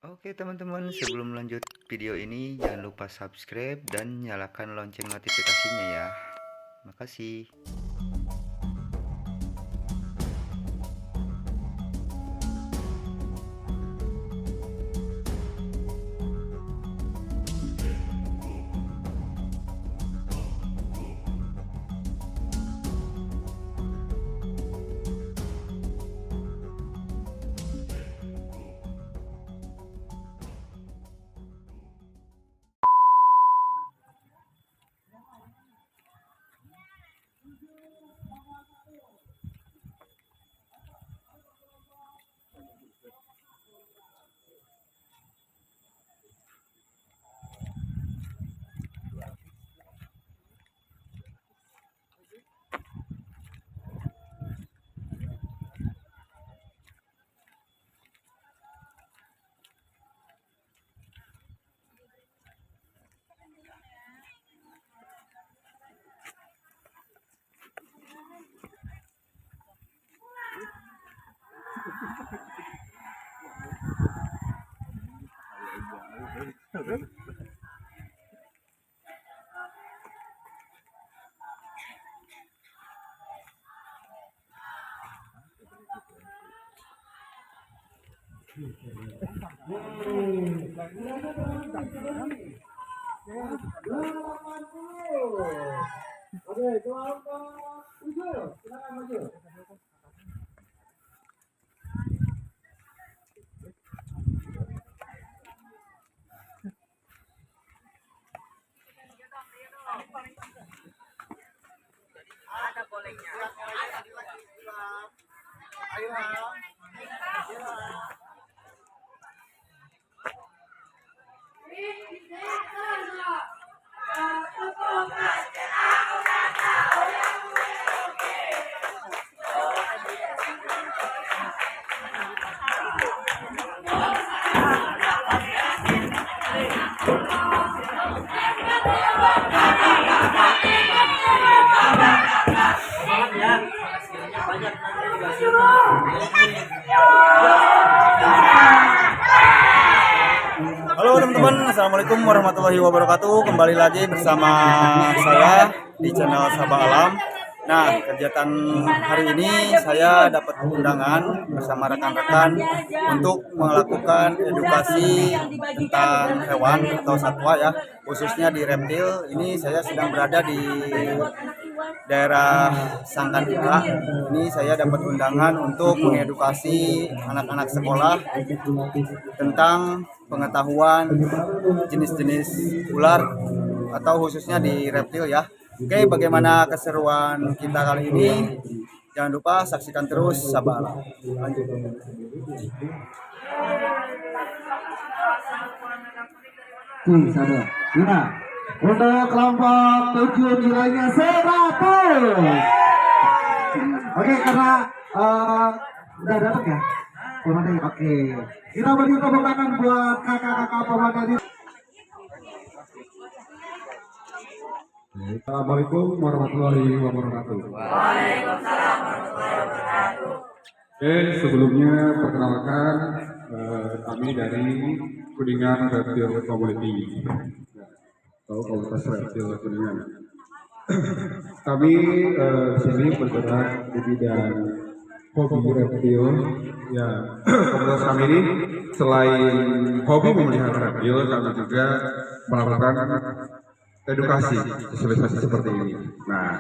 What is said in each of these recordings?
Oke teman-teman, sebelum lanjut video ini jangan lupa subscribe dan nyalakan lonceng notifikasinya ya. Makasih. Oke, kelompok 7, silakan maju. Ada bolehnya. Ayo, Halo teman-teman, assalamualaikum warahmatullahi wabarakatuh. Kembali lagi bersama saya di channel Sabah Alam. Nah, kegiatan hari ini saya dapat undangan bersama rekan-rekan untuk melakukan edukasi tentang hewan atau satwa ya, khususnya di reptil. Ini saya sedang berada di daerah Sangkaneka. Ini saya dapat undangan untuk mengedukasi anak-anak sekolah tentang pengetahuan jenis-jenis ular atau khususnya di reptil ya. Oke, bagaimana keseruan kita kali ini? Jangan lupa saksikan terus Sabah Alam. Lanjut. sana. Nah, untuk kelompok 7 nilainya 100. Oke, karena udah dapat ya pemateri. Oke, kita beri tepuk tangan buat kakak-kakak pemateri. Assalamualaikum warahmatullahi wabarakatuh. Waalaikumsalam warahmatullahi wabarakatuh. Oke, sebelumnya perkenalkan kami dari Kuningan Reptile Community atau Komunitas Reptil Kuningan. Kami sini bergerak di bidang hobi reptil. Ya, komunitas kami ini selain hobi memelihara reptil, kami juga melakukan edukasi sosialisasi seperti ini. Nah,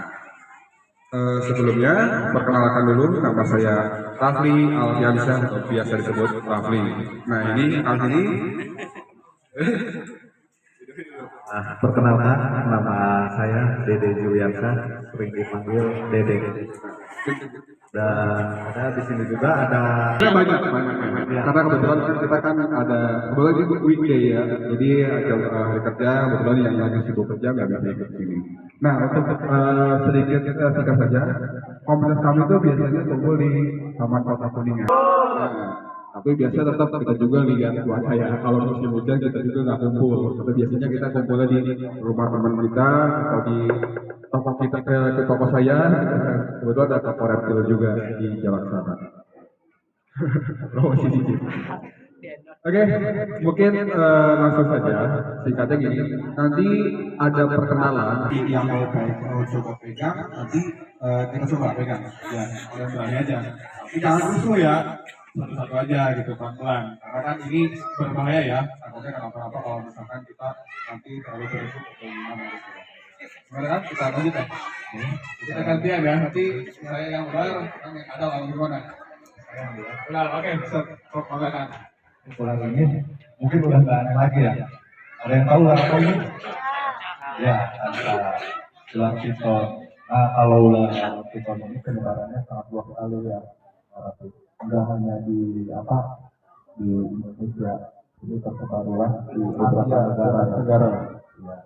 sebelumnya perkenalkan dulu, nama saya Rafli Alfiansyah atau biasa disebut Rafli. Nah, ini kali ini Perkenalkan, nama saya Dede Juliansyah, sering dipanggil Dede. Dan ada di sini juga ada banyak. Karena kebetulan kita kan ada kebetulan itu weekday ya, jadi ada hari kerja, kebetulan yang lagi sibuk kerja nggak bisa ikut sini. Nah, untuk sedikit singkat saja, komunitas kami itu biasanya kumpul di Taman Kota Kuningan. Nah, tapi biasa tetap kita juga lihat cuaca ya. Kalau musim hujan kita juga nggak kumpul. Tapi biasanya kita kumpulnya di rumah teman kita atau di toko kita ke toko saya. Kebetulan ada toko reptil juga di Jalan sana. Promosi dikit. Oke, mungkin langsung saja. Singkatnya gini, nanti ada perkenalan yang mau coba pegang, nanti kita coba pegang. Ya, kalian berani aja. Tapi jangan rusuh ya, satu-satu aja gitu pelan-pelan. Karena kan ini berbahaya ya. Takutnya kenapa-napa kalau misalkan kita nanti terlalu berisik atau gimana gitu. Gimana kan? Kita lanjut ya. Kita gantian ya. Nanti saya yang ular, yang ada lawan gimana? Ular, oke. Sok kan. Ular ini mungkin udah nggak aneh lagi ya. Ada yang tahu ular apa ini? Ya, ada ular piton. Nah, kalau ular piton ini penyebarannya sangat luas sekali ya. Tidak hanya di di Indonesia, ini tersebar luas di beberapa negara. Ya.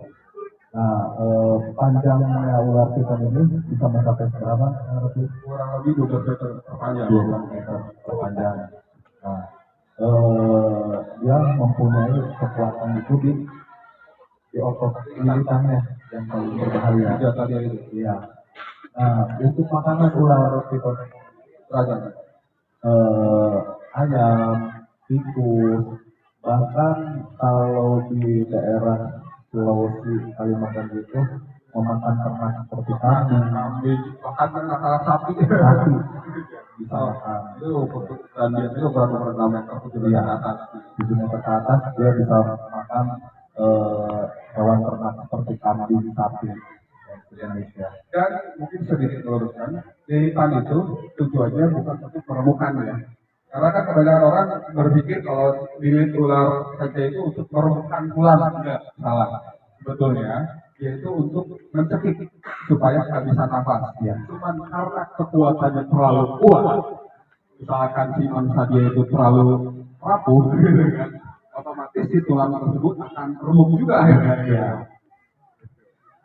Nah, panjangnya ular piton ini bisa mencapai berapa? Kurang lebih 12 meter panjang. 12 meter panjang. Nah, dia mempunyai kekuatan itu di otot lilitannya yang paling berbahaya. Tiga tadi itu. Iya. Nah, untuk makanan ular piton Ragam. ayam, tikus, bahkan kalau di daerah Sulawesi, Kalimantan itu memakan ternak seperti kambing, Bahkan masalah sapi. bisa makan. Itu dan dia itu berapa meter ke atas. 7 meter ke atas dia bisa makan hewan ternak seperti kambing, sapi di Indonesia. Dan mungkin sedikit meluruskan, lilitan itu tujuannya bukan untuk meremukan ya. Karena kan kebanyakan orang berpikir kalau lilit ular saja itu untuk meremukan tulang, tidak salah. Sebetulnya yaitu untuk mencekik supaya nggak bisa nafas. Ya. Cuman karena kekuatannya terlalu kuat, misalkan si manusia dia itu terlalu rapuh, gitu kan, otomatis si tulang tersebut akan remuk juga akhirnya. Ya.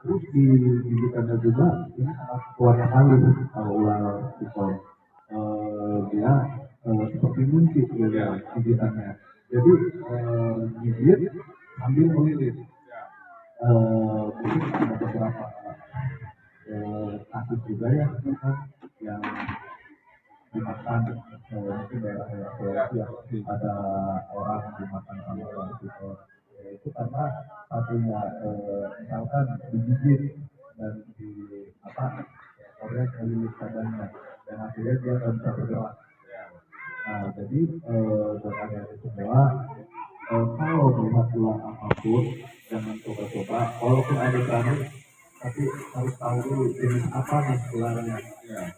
Terus di gigitannya juga ini sangat kuat sekali kalau ular piton. Dia seperti muncul ya gigitannya. Jadi gigit sambil melilit. Mungkin ada beberapa kasus juga ya yang dimakan mungkin daerah-daerah Sulawesi ya ada orang dimakan sama ular piton. Itu karena satunya misalkan digigit dan di oleh lilit badannya dan akhirnya dia nggak bisa bergerak. Nah, jadi buat kalian semua kalau melihat ular apapun jangan coba-coba walaupun ada berani tapi harus tahu dulu jenis apa nih ularnya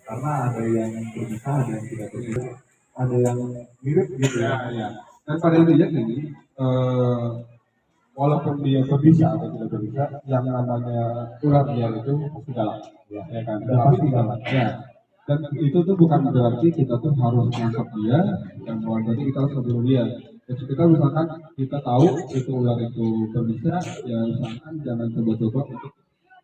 karena ada yang berbisa ada yang tidak berbisa ada yang mirip gitu ya. Ya. Dan pada intinya gini, walaupun dia berbisa atau tidak berbisa, yang namanya ular liar itu pasti galak, ya kan? Tapi galak. Ya. Dan itu tuh bukan berarti kita tuh harus menangkap dia, dan bukan berarti kita harus membunuh dia. Jadi kita misalkan kita tahu itu ular itu berbisa, ya misalkan jangan coba-coba untuk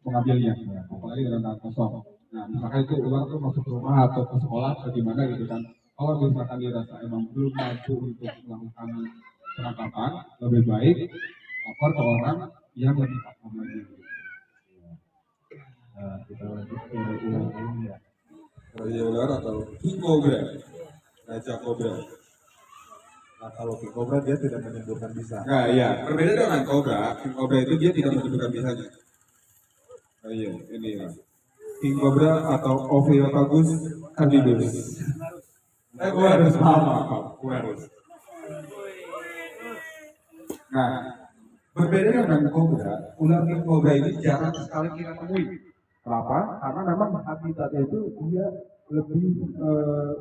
mengambilnya, apalagi dengan tangan kosong. Nah, misalkan itu ular tuh masuk ke rumah atau ke sekolah atau gimana gitu kan. Kalau misalkan dirasa emang belum mampu untuk melakukan penangkapan, lebih baik lapor ke orang yang lebih paham lagi. Nah, kita lanjut ke ular ini ya. Raja ular atau king cobra, raja cobra. Nah, kalau king cobra dia tidak menimbulkan bisa. Nah, iya, berbeda dengan cobra. King cobra itu dia tidak menunjukkan bisanya. Oh iya, ini ya. King cobra atau Ophiopagus candidus. Gue harus paham apa? Gue harus. Nah, berbeda dengan cobra, ular king cobra ini jarang sekali kita temui. Kenapa? Karena memang habitatnya itu dia lebih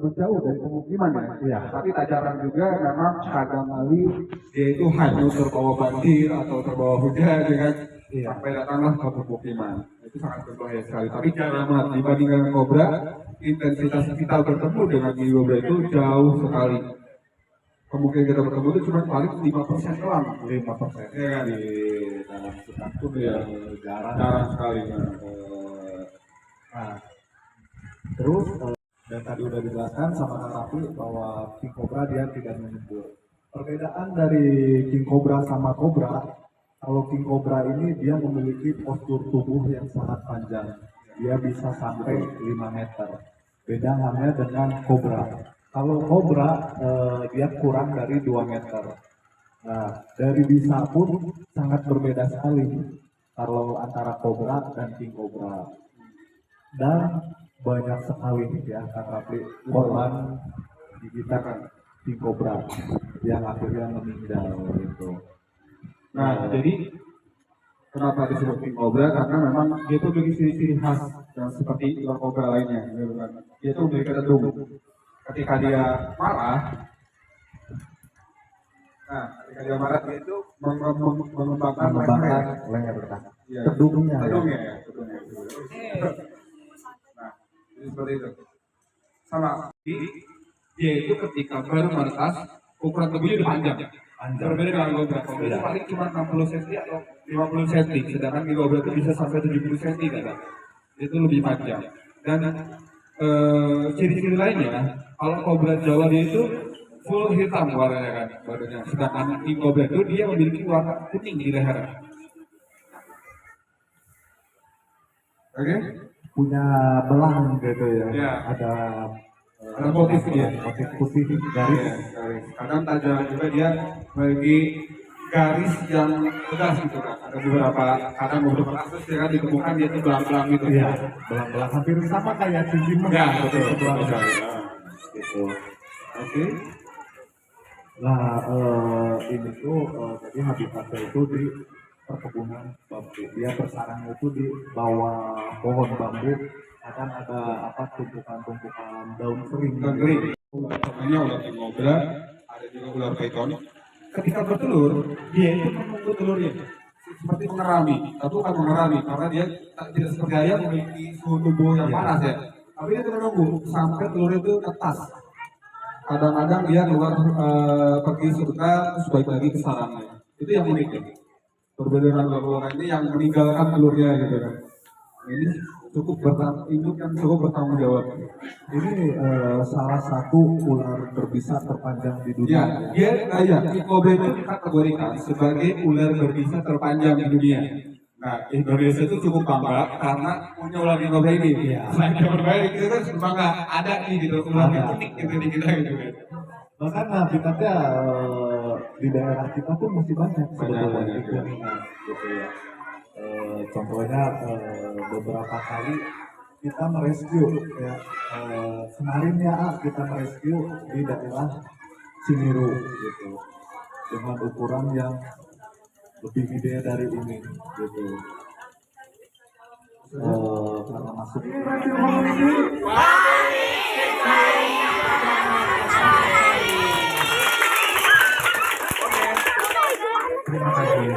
menjauh dari pemukiman ya. Iya. Tapi tak jarang juga memang kadang kali dia itu hanyut terbawa banjir atau terbawa hujan dengan sampai datanglah ke pemukiman. Itu sangat berbahaya sekali. Tapi jarang banget dibandingkan dengan kobra, intensitas kita bertemu dengan kobra itu jauh sekali. Kemungkinan kita bertemu itu cuma paling 5% doang. 5%. Ya kan? Di dalam hutan pun ya jarang sekali. Nah, terus dan tadi udah dijelaskan sama Kang Rafi bahwa king cobra dia tidak menyembur. Perbedaan dari king cobra sama cobra, kalau king cobra ini dia memiliki postur tubuh yang sangat panjang. Dia bisa sampai 5 meter. Beda halnya dengan cobra. Kalau kobra dia kurang dari 2 meter. Nah, dari bisa pun sangat berbeda sekali kalau antara kobra dan king kobra. Dan banyak sekali ya Kak Rafli korban gigitan king kobra yang akhirnya meninggal gitu. Nah, jadi kenapa disebut king cobra? Karena memang dia itu memiliki ciri-ciri khas yang seperti ular kobra lainnya, gitu kan. Dia itu memiliki redung. Ketika dia marah, ketika dia marah dia itu mengembangkan leher ya, kedungnya ya. redungnya ya, redungnya. Nah, jadi seperti itu. Sama, dia itu ketika baru menetas, ukuran tubuhnya udah panjang. Berbeda dengan kobra. Kobra itu paling cuma 60 cm atau 50 cm, sedangkan di kobra itu bisa sampai 70 cm kan. Itu lebih panjang. Dan ciri-ciri lainnya, kalau kobra Jawa dia itu full hitam warnanya kan, badannya. Sedangkan di kobra itu dia memiliki warna kuning di leher. Oke? Punya belang gitu ya. Ya. Ada motif dia. motif putih garis. Garis. Kadang tajam juga dia memiliki garis yang tegas gitu kan. Ada beberapa kasus ya kan ditemukan dia itu belang-belang gitu. Iya, belang-belang hampir sama kayak cincin Ya, betul. belang Betul. gitu. Oke. Nah, ini tuh tadi habitatnya itu di perkebunan bambu. Dia bersarangnya itu di bawah pohon bambu. Akan ada tumpukan-tumpukan daun kering. Ular kering. Namanya ular king cobra, ada juga ular python. Ketika bertelur, dia itu menunggu telurnya. Seperti mengerami, tapi bukan mengerami karena dia tidak seperti ayam memiliki suhu tubuh yang panas ya. Tapi dia menunggu sampai telur itu netas. Kadang-kadang dia keluar pergi sebentar, terus balik lagi ke sarangnya. Itu yang unik ya. Berbeda dengan ular ini yang meninggalkan telurnya gitu kan. Ini induk yang cukup bertanggung jawab. Ini salah satu ular berbisa terpanjang di Ya, dunia. king cobra itu dikategorikan sebagai ular berbisa terpanjang di dunia. Nah, Indonesia itu cukup bangga karena punya ular king cobra ini. Selain yang berbaik, kita kan bangga ada nih gitu ular yang unik gitu di kita gitu kan. Bahkan habitatnya di daerah kita pun masih banyak sebetulnya banyak, di Kuningan gitu ya. Contohnya beberapa kali kita merescue ya kemarin ya kita merescue di daerah Cimiru gitu dengan ukuran yang lebih gede dari ini gitu. Karena masuk terima kasih.